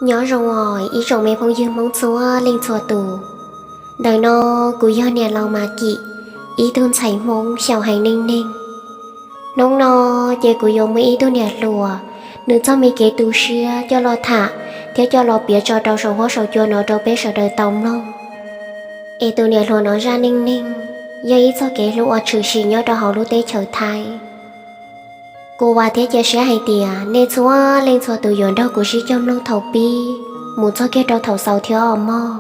Nhỏ rồi, ý rồi mẹ phong dương mong chúa lên chùa tù. Đời nó cú do nhà lòng mà kỵ, ý tôn chảy mong xào hành ninh ninh. Nông nó chê cú dùng mấy ý tôn nhà lùa, nữ cho mấy kế tù xưa cho lo thả, thế cho lo bia cho trâu sầu hoa sầu chua nó trâu bé sợ đời tông nông. Ê tôn nhà lùa nó ra ninh ninh, do ý cho kế lùa trừ xì nhớ cho họ lũ tế trở thai. Cô và thế chia sẻ hay tìa, nên chúa lên chùa tù dồn đâu của sĩ trong nông thầu bi, muốn cho kết đâu thầu sầu thiếu ở mò.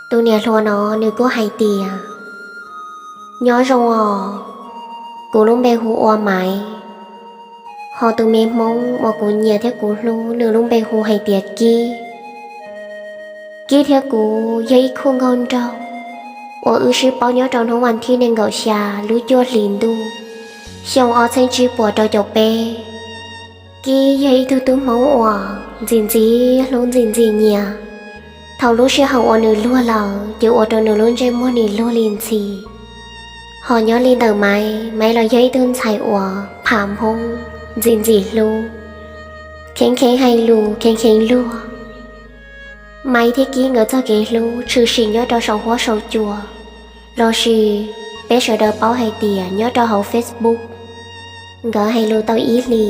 Tôi nè lùa nó nếu có hay tìa. Nhớ rồi cô lúc bè hù ua mãi. Họ từ mềm mông mà cô nhẹ theo cô lù nửa lúc bè hù hay tìa kia. Kia theo cô dây không ngon trâu. Ủa ư sư bao nhớ trong thông hoàn thi nên gạo xà lũ chua lìn đu. Xong ở trên chi bùa trâu chọc bè. Kia dây thu tú mẫu ủa dìn gì nhỉ. Thầu lúc sẽ hậu ở nửa lua lờ, chứ ở trong nửa luôn trên mua nửa lua liền xì. Họ nhớ lên đầu máy là giấy đơn xài ủa, phàm hông, dìn gì lù. Khen hay lù, khen lua. Máy thế kia ngỡ cho ghế lù, trừ xì nhớ cho sầu hóa sầu chùa. Lo xì, bé sợ đỡ báo hay tìa nhớ cho hậu Facebook. Ngỡ hay lù tao ý lì.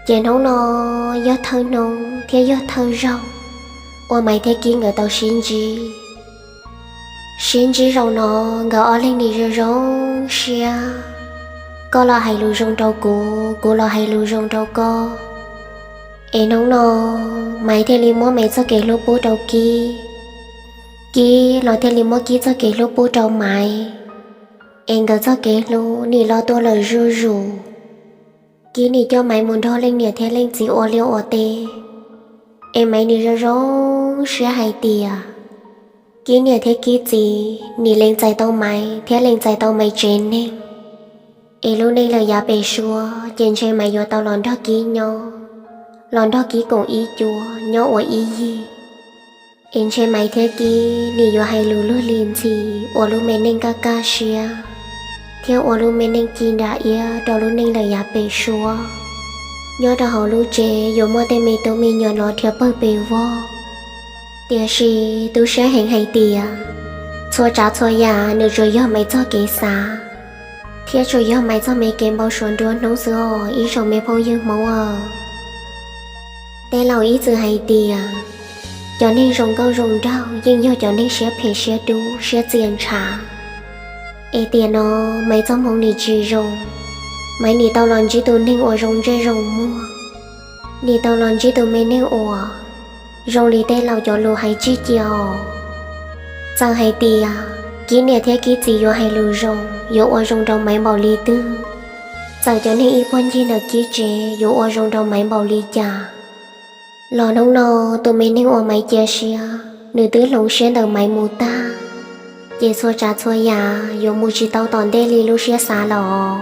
Chèn hông nó, gió thơ nông, thế gió thơ rong. Ủa mày thế kia ngỡ tao xin gì rau nó ngỡ ở lên đi rong xia. Có lo hay lù rong trâu cô lo hay lù rong trâu co. Ê nông nó, mày thế li mua mày cho kể lô bố trâu Ki lo thế li mua ki cho kể lô bố trâu mày. Em ngỡ cho kể lô, nì lo tôi lời rù. Ki nì cho mày muốn thô lên nè thế lên chỉ ô liêu ô tê. Em mày nì rong xia hay tìa. Kí nè thế kí gì, nì lên chạy tao mày, thế lên chạy tao mày trên nè. Ê lúc này là giá bề xua, trên chơi mày vô tao lòn đó kí nhau. Lòn đó kí cùng ý chúa, nhau ở ý gì. Em chơi mày thế kí, nì vô hay lù lù liền gì, ở lúc mày nên ca xia. Theo ở lúc mày nên kín đã ia, đó lúc này là giá bề xua. Nhớ đó họ lúc chế, dù mơ tên mày tao mày nhỏ nó theo bơ bề vô. Tìa xì tôi sẽ hẹn hay tìa. Chua trả chua ya nếu rồi do mày cho kế xa. Thế rồi do mày cho mày kèm bao xuân đua nấu sữa ý rồi mày phong dương mẫu Thế lâu ý dự hay tìa. Cho nên rồng câu rồng đau nhưng do cho nên sẽ phê sẽ đu sẽ tiền trả. Ê tìa nó mày cho mong nì trì rồng. Mày nì tao lòn chỉ tù nên ổ rồng rê rồng mua. Nì tao lòn chỉ tù mày nên ổ rong lì tê lâu cho lù hay chi chiều. Chẳng hay tìa, kí nè thế kí gì vô hay lù rong, vô ở rong trong máy bảo lì tư. Chẳng cho nên ý quan chi là kí chế, vô ở rong trong máy bảo lì chà. Lò nông nò, tụi mình nên ở máy chè xìa, nữ tứ lông xuyên đầu máy mù ta. Chê xua trả xua ya, vô mù chỉ tao tòn đê lì lù xìa xa lò.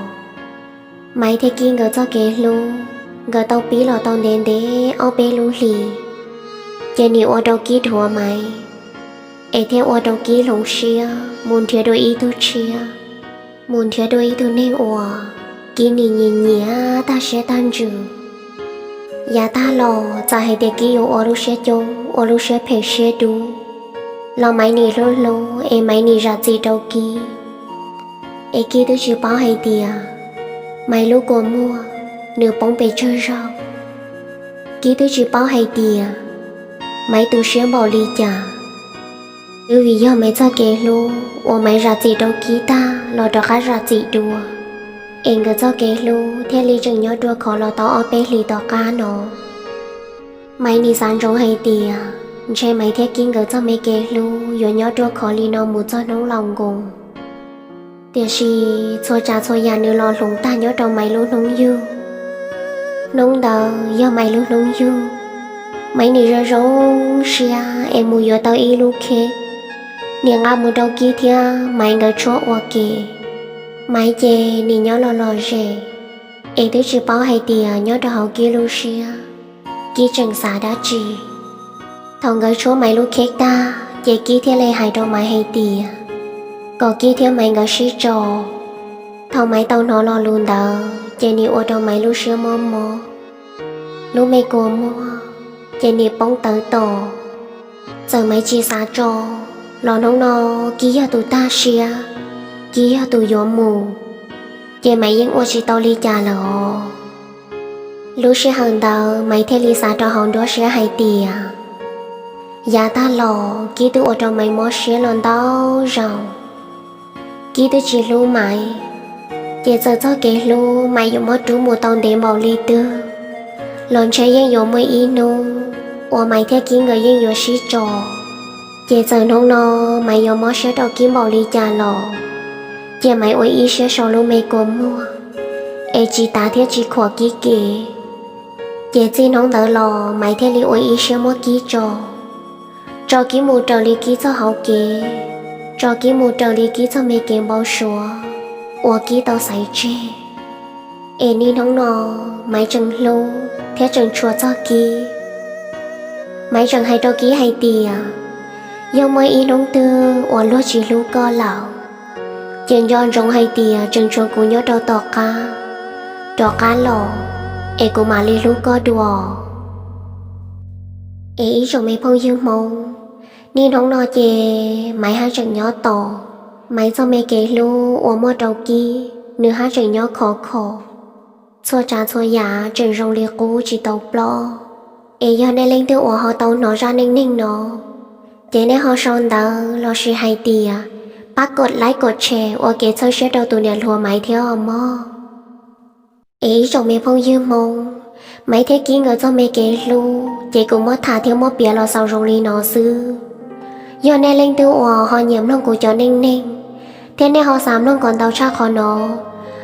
Máy thế kí ngờ cho kế lù, ngờ tao bí lò tòn đền đế, ao bê lù lì. Chê nì ô đâu ký thua mày. Ê theo ô đâu ký lông xìa, muốn theo đôi ý tu chia. Muốn theo đôi ý tu nên ô, ký nì nhìn nhé ta sẽ tan trừ. Dạ ta lò, chả hay để ký ô lúc sẽ trông, ô lúc sẽ phê sẽ đu. Lò mày nì lô lô, ê mày nì ra gì đâu ký. Ê ký tu chịu báo hay tìa. Mày lúc cô mua, nửa bóng bề chơi rau. Ký tu chịu báo hay tìa. Mày tu sửa bảo lì chả. Nếu vì do mày cho kể luôn, ủa mày ra gì đâu ký ta, lo đó khá ra gì đùa. Em cứ cho kể luôn, thế lì chừng nhớ đùa khó lo tao ở bế lì tao cá nó. Mày nì sản rong hay tìa, chê mày thế kinh cứ cho mày kể luôn, dù nhớ đùa khó lì nó mù cho nóng lòng gồm. Tìa xì, xô trả xô ya nếu lo lùng ta nhớ trong mày luôn nóng dư. Nóng đờ, do mày luôn nóng dư. Mấy nì ra rong xìa em mù yo tao y lu khê. Nì ngà mù đâu kia thia mày ngờ chua ua kì. Mày chê nì nhớ lo rề. Em tới chỉ báo hay tìa nhớ đâu hậu kia lu xìa. Kì chẳng xả đã trì. Thằng ngờ chua mày lu khê ta. Chê kì thia lê hài đâu mày hay tìa. Có kì thia mày ngờ xí trò. Thằng mày tao nó lo luôn đờ. Chê nì ua đâu mày lu xìa mơ mơ. Lúc mày cô mua giờ nè bóng tới tổ giờ mấy chia xa cho lò nông nó ký ở tụ ta xia ký ở tụ gió mù giờ mấy những ô chỉ tao li trà lọ lúc sẽ hơn đầu mấy thế li xa cho hòn đó sẽ hay tìa giá ta lò ký tụ ở trong mấy mó sẽ lon tao rầu ký tụ chỉ lưu mày giờ giờ cho cái lưu mày dùng mó trú mùa tông để màu li tư lon chơi yên dùng mấy ý nô ô mày thế ký người yên dùng xí trò giờ giờ nông nó mày dùng mó sẽ đầu ký màu li trà lò giờ mày ôi ý sẽ sầu lưu mày của mua ê chỉ ta thế chỉ khó ký kì giờ chỉ nông đỡ lò mày thế li ôi ý sẽ mó ký cho ký mù trò li ký cho hậu kì cho ký mù trò li ký cho mày kiếm bao số ô ký tao xảy chê ê ni nông nó mày chẳng lưu thế chẳng chua cho ký mày chẳng hay đâu ký hay tìa do mới ý nông tư ô lúa chỉ lưu co lão trên giòn rong hay tìa chẳng chua của nhớ đâu tỏ cá lò ê của mà li lưu co đùa ê ý rồi mày phong dương mông ni nông nó chê mày hai chẳng nhớ tỏ mày cho mày kể lưu ô mơ đầu ký nữ hai chẳng nhớ khó xua trả xua giả chẳng rong li cú chỉ tàu blo ê do này lên từ ô họ tàu nó ra ninh nó thế nên họ son đó lo sự hay tìa bác gột like gột share ô kể cho sẽ đầu tụ nhà lùa máy theo họ mò ý trong mẹ phong dương mông mấy thế ký ngờ cho mẹ kể lu chị cũng mất thả theo mất bia lo sau rong li nó sư do này lên từ ô họ nhiễm lông của cho ninh thế nên họ sám lông còn tàu cha khó nó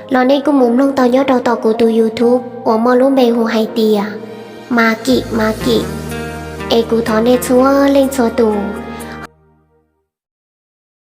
lo nên cũng muốn lông tàu nhớ đầu tàu của tụ YouTube ô mò luôn bề hồ hay tìa mà kỵ ê cụ thó nê chúa lên chúa tù